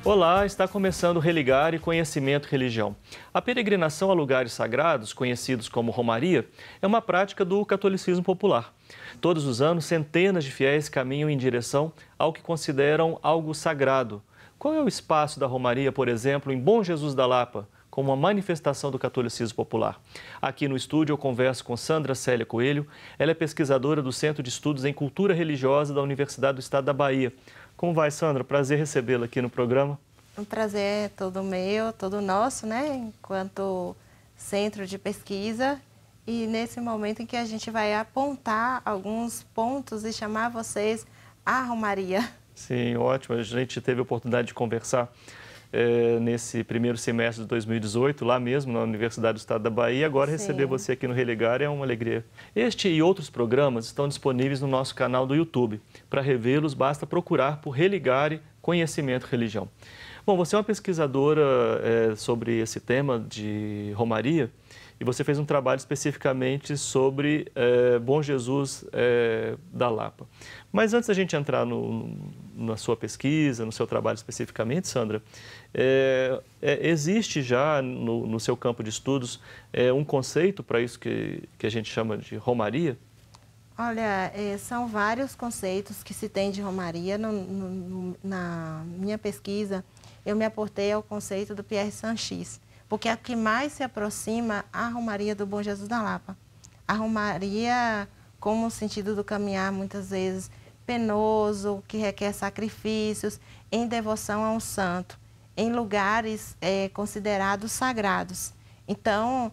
Olá, está começando o Religar e Conhecimento e Religião. A peregrinação a lugares sagrados, conhecidos como Romaria, é uma prática do catolicismo popular. Todos os anos, centenas de fiéis caminham em direção ao que consideram algo sagrado. Qual é o espaço da Romaria, por exemplo, em Bom Jesus da Lapa, como uma manifestação do catolicismo popular? Aqui no estúdio eu converso com Sandra Célia Coelho. Ela é pesquisadora do Centro de Estudos em Cultura Religiosa da Universidade do Estado da Bahia. Como vai, Sandra? Prazer recebê-la aqui no programa. Um prazer é todo meu, todo nosso, né? Enquanto centro de pesquisa. E nesse momento em que a gente vai apontar alguns pontos e chamar vocês à Romaria. Sim, ótimo. A gente teve a oportunidade de conversar nesse primeiro semestre de 2018, lá mesmo na Universidade do Estado da Bahia. Agora receber você aqui no Religar é uma alegria. Este e outros programas estão disponíveis no nosso canal do YouTube. Para revê-los, basta procurar por Religar e Conhecimento e Religião. Bom, você é uma pesquisadora sobre esse tema de Romaria e você fez um trabalho especificamente sobre Bom Jesus da Lapa. Mas antes da gente entrar na sua pesquisa, no seu trabalho especificamente, Sandra, existe já no seu campo de estudos um conceito para isso que a gente chama de Romaria? Olha, são vários conceitos que se tem de Romaria. Na minha pesquisa, eu me aportei ao conceito do Pierre Sanchis, porque é o que mais se aproxima à Romaria do Bom Jesus da Lapa. A Romaria, como o sentido do caminhar, muitas vezes penoso, que requer sacrifícios, em devoção a um santo, em lugares considerados sagrados. Então,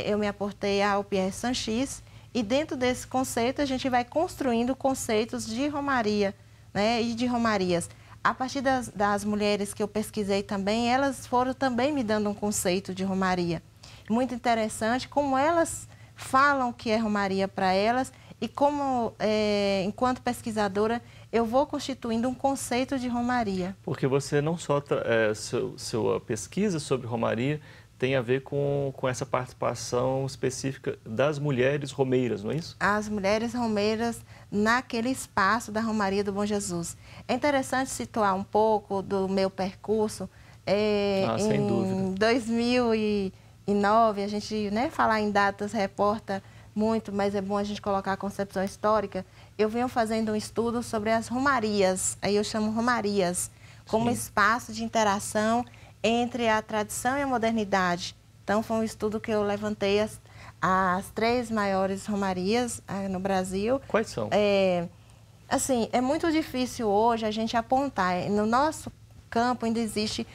eu me aportei ao Pierre Sanchis e dentro desse conceito a gente vai construindo conceitos de Romaria, né, e de Romarias. A partir das mulheres que eu pesquisei também, elas foram também me dando um conceito de Romaria. Muito interessante como elas falam que é Romaria para elas e como, enquanto pesquisadora, eu vou constituindo um conceito de Romaria. Porque você não só, sua pesquisa sobre Romaria tem a ver com essa participação específica das mulheres romeiras, não é isso? As mulheres romeiras naquele espaço da Romaria do Bom Jesus. É interessante situar um pouco do meu percurso. Sem dúvida. Em 2009, a gente, falar em datas reporta muito, mas é bom a gente colocar a concepção histórica. Eu venho fazendo um estudo sobre as romarias, aí eu chamo romarias, como espaço de interação entre a tradição e a modernidade. Então, foi um estudo que eu levantei as 3 maiores romarias no Brasil. Quais são? Assim, é muito difícil hoje a gente apontar. No nosso campo ainda existe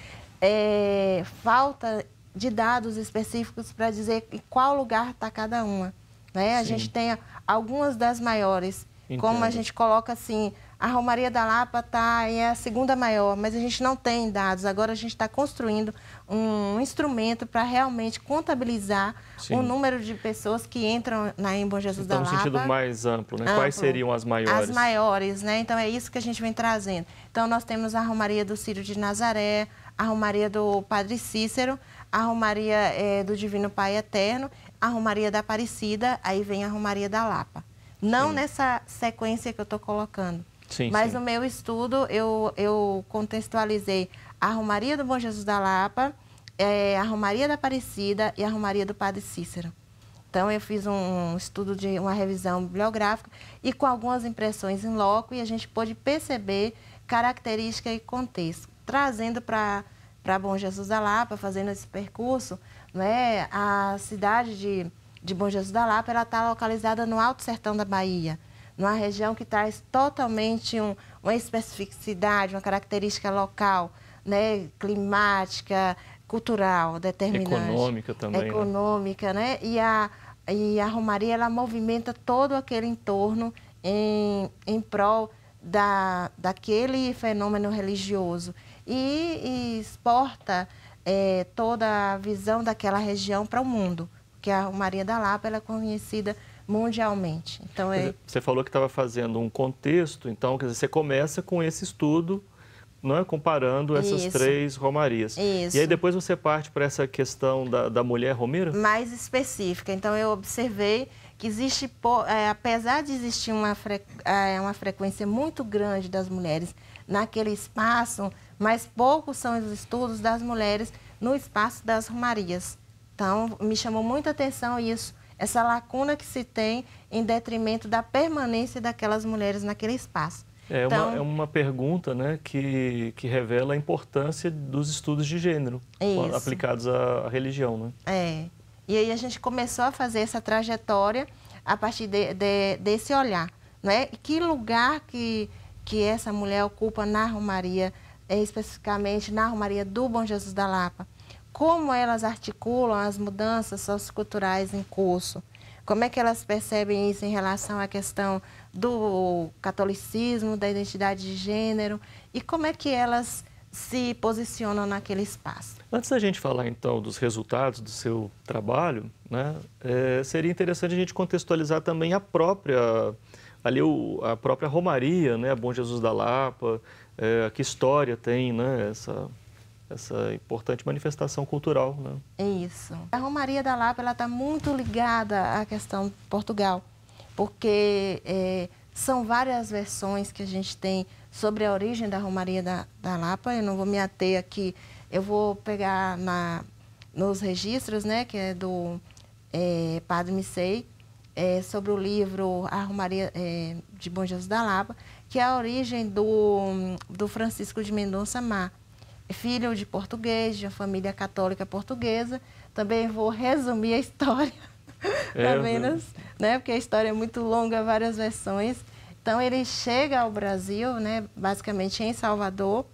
falta de dados específicos para dizer em qual lugar está cada uma. Né? A gente tem algumas das maiores, como a gente coloca assim, a Romaria da Lapa é a 2ª maior, mas a gente não tem dados. Agora a gente está construindo um instrumento para realmente contabilizar o número de pessoas que entram em Bom Jesus da Lapa. Então, no sentido mais amplo, né? Quais seriam as maiores? As maiores, né? Então é isso que a gente vem trazendo. Então nós temos a Romaria do Círio de Nazaré, a Romaria do Padre Cícero, a Romaria do Divino Pai Eterno, a Romaria da Aparecida, aí vem a Romaria da Lapa. Não nessa sequência que eu estou colocando. Mas no meu estudo eu contextualizei a Romaria do Bom Jesus da Lapa, a Romaria da Aparecida e a Romaria do Padre Cícero. Então eu fiz um estudo de uma revisão bibliográfica e com algumas impressões em loco e a gente pôde perceber característica e contexto. Trazendo para Bom Jesus da Lapa, fazendo esse percurso, né, a cidade de Bom Jesus da Lapa está localizada no Alto Sertão da Bahia, numa região que traz totalmente uma especificidade, uma característica local, né, climática, cultural, determinante. Econômica também. Econômica, né? E a Romaria, ela movimenta todo aquele entorno em prol daquele fenômeno religioso e exporta toda a visão daquela região para o mundo, porque a Romaria da Lapa ela é conhecida mundialmente. Então, Você falou que estava fazendo um contexto, então quer dizer, você começa com esse estudo, não é, comparando essas 3 romarias. Isso. E aí depois você parte para essa questão da mulher romeira? Mais específica. Então eu observei que existe, apesar de existir uma frequência muito grande das mulheres naquele espaço, mas poucos são os estudos das mulheres no espaço das romarias. Então, me chamou muita atenção isso, essa lacuna que se tem em detrimento da permanência daquelas mulheres naquele espaço. Então, é uma pergunta, né, que revela a importância dos estudos de gênero aplicados à religião, né? E aí a gente começou a fazer essa trajetória a partir desse olhar, né? Que lugar que essa mulher ocupa na Romaria, especificamente na Romaria do Bom Jesus da Lapa? Como elas articulam as mudanças socioculturais em curso? Como é que elas percebem isso em relação à questão do catolicismo, da identidade de gênero? E como é que elas se posicionam naquele espaço? Antes da gente falar, então, dos resultados do seu trabalho, né, seria interessante a gente contextualizar também a própria Romaria, né, a Bom Jesus da Lapa, que história tem, né, essa importante manifestação cultural, né? Isso. A Romaria da Lapa está muito ligada à questão de Portugal, porque são várias versões que a gente tem sobre a origem da Romaria da Lapa. Eu não vou me ater aqui, eu vou pegar nos registros, né, que é do Padre Missei, sobre o livro A Romaria de Bom Jesus da Lapa, que é a origem do Francisco de Mendonça Mar. Filho de português, de uma família católica portuguesa. Também vou resumir a história, pelo menos, né? Porque a história é muito longa, várias versões. Então, ele chega ao Brasil, né, basicamente em Salvador,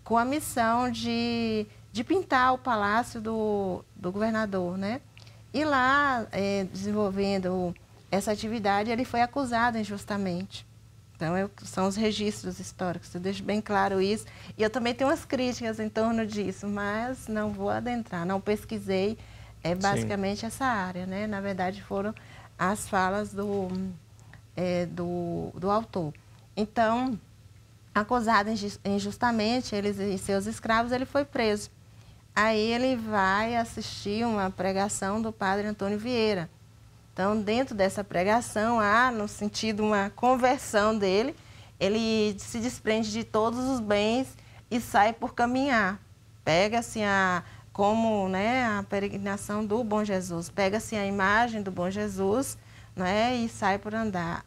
com a missão de pintar o palácio do governador, né? E lá, desenvolvendo essa atividade, ele foi acusado injustamente. Então, são os registros históricos, eu deixo bem claro isso. E eu também tenho umas críticas em torno disso, mas não vou adentrar, não pesquisei basicamente essa área, né? Na verdade, foram as falas do autor. Então, acusado injustamente, ele e seus escravos, ele foi preso. Aí ele vai assistir uma pregação do padre Antônio Vieira. Então, dentro dessa pregação, no sentido uma conversão dele, ele se desprende de todos os bens e sai por caminhar. Pega-se como, né, a peregrinação do Bom Jesus, pega-se a imagem do Bom Jesus, né, e sai por andar.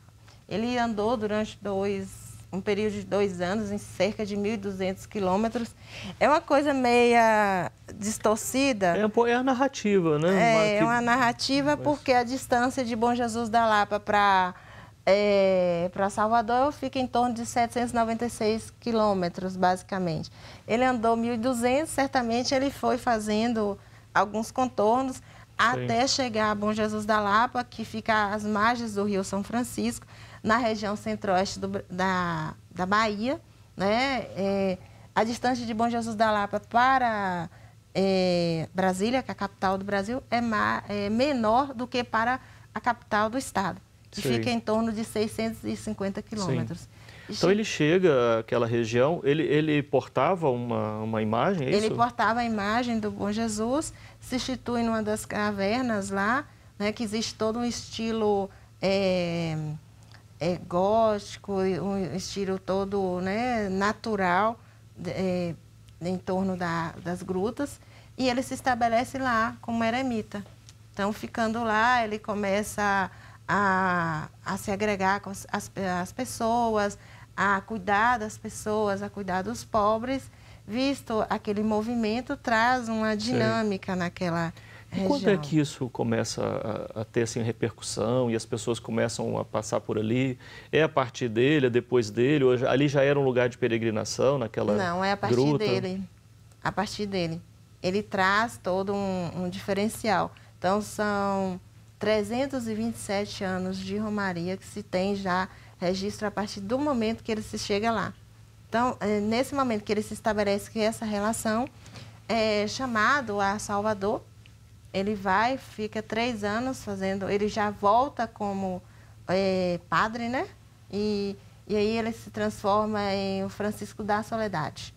Ele andou durante um período de 2 anos, em cerca de 1.200 quilômetros. É uma coisa meia distorcida. É a narrativa, né? É uma narrativa porque a distância de Bom Jesus da Lapa para Salvador fica em torno de 796 quilômetros, basicamente. Ele andou 1.200, certamente ele foi fazendo alguns contornos até chegar a Bom Jesus da Lapa, que fica às margens do Rio São Francisco, na região centro-oeste da Bahia, né? A distância de Bom Jesus da Lapa para Brasília, que é a capital do Brasil, é menor do que para a capital do estado, que fica em torno de 650 quilômetros. Então ele chega àquela região, ele portava uma imagem, é isso? Ele portava a imagem do Bom Jesus, se institui numa das cavernas lá, né, que existe todo um estilo gótico, um estilo todo, né, natural em torno das grutas, e ele se estabelece lá como eremita. Então, ficando lá, ele começa a se agregar com as pessoas, a cuidar das pessoas, a cuidar dos pobres, visto aquele movimento, traz uma dinâmica naquela região. Quando é que isso começa a ter assim, repercussão e as pessoas começam a passar por ali? É a partir dele, é depois dele? Ou ali já era um lugar de peregrinação naquela gruta? Não, é a partir dele. A partir dele. Ele traz todo um diferencial. Então, são 327 anos de Romaria que se tem já registro a partir do momento que ele se chega lá. Então, nesse momento que ele se estabelece essa relação, é chamado a Salvador. Ele vai, fica 3 anos fazendo, ele já volta como padre, né? E aí ele se transforma em o Francisco da Soledade.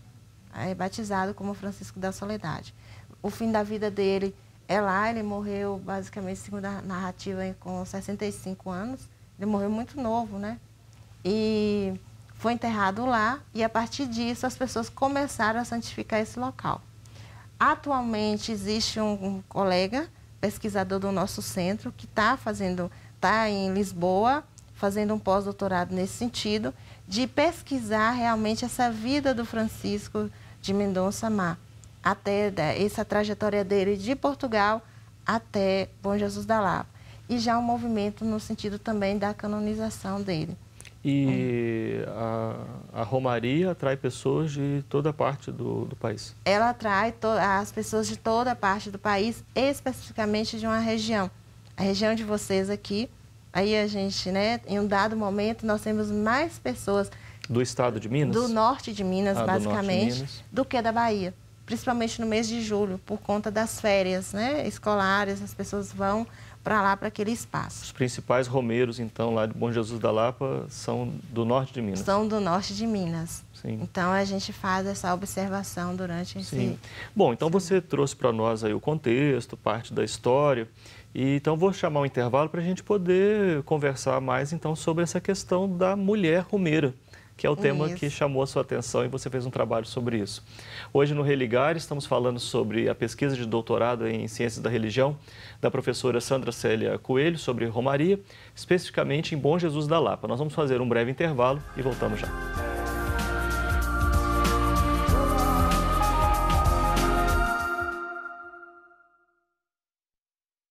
É batizado como Francisco da Soledade. O fim da vida dele é lá, ele morreu, basicamente, segundo a narrativa, com 65 anos. Ele morreu muito novo, né? E foi enterrado lá e, a partir disso, as pessoas começaram a santificar esse local. Atualmente, existe um colega, pesquisador do nosso centro, que está em Lisboa, fazendo um pós-doutorado nesse sentido, de pesquisar realmente essa vida do Francisco de Mendonça Mar, até essa trajetória dele de Portugal até Bom Jesus da Lapa. E já um movimento no sentido também da canonização dele. E a Romaria atrai pessoas de toda parte do país? Ela atrai as pessoas de toda parte do país, especificamente de uma região. A região de vocês aqui, aí a gente, né, em um dado momento, nós temos mais pessoas... Do estado de Minas? Do norte de Minas, basicamente, do Minas. Do que da Bahia. Principalmente no mês de julho, por conta das férias, né, escolares, as pessoas vão para lá, para aquele espaço. Os principais romeiros, então, lá de Bom Jesus da Lapa, são do norte de Minas? São do norte de Minas. Sim. Então, a gente faz essa observação durante esse... Sim. Bom, então você trouxe para nós aí o contexto, parte da história. E, então, vou chamar um intervalo para a gente poder conversar mais, então, sobre essa questão da mulher romeira, que é o tema que chamou a sua atenção e você fez um trabalho sobre isso. Hoje no Religar estamos falando sobre a pesquisa de doutorado em Ciências da Religião da professora Sandra Célia Coelho sobre Romaria, especificamente em Bom Jesus da Lapa. Nós vamos fazer um breve intervalo e voltamos já.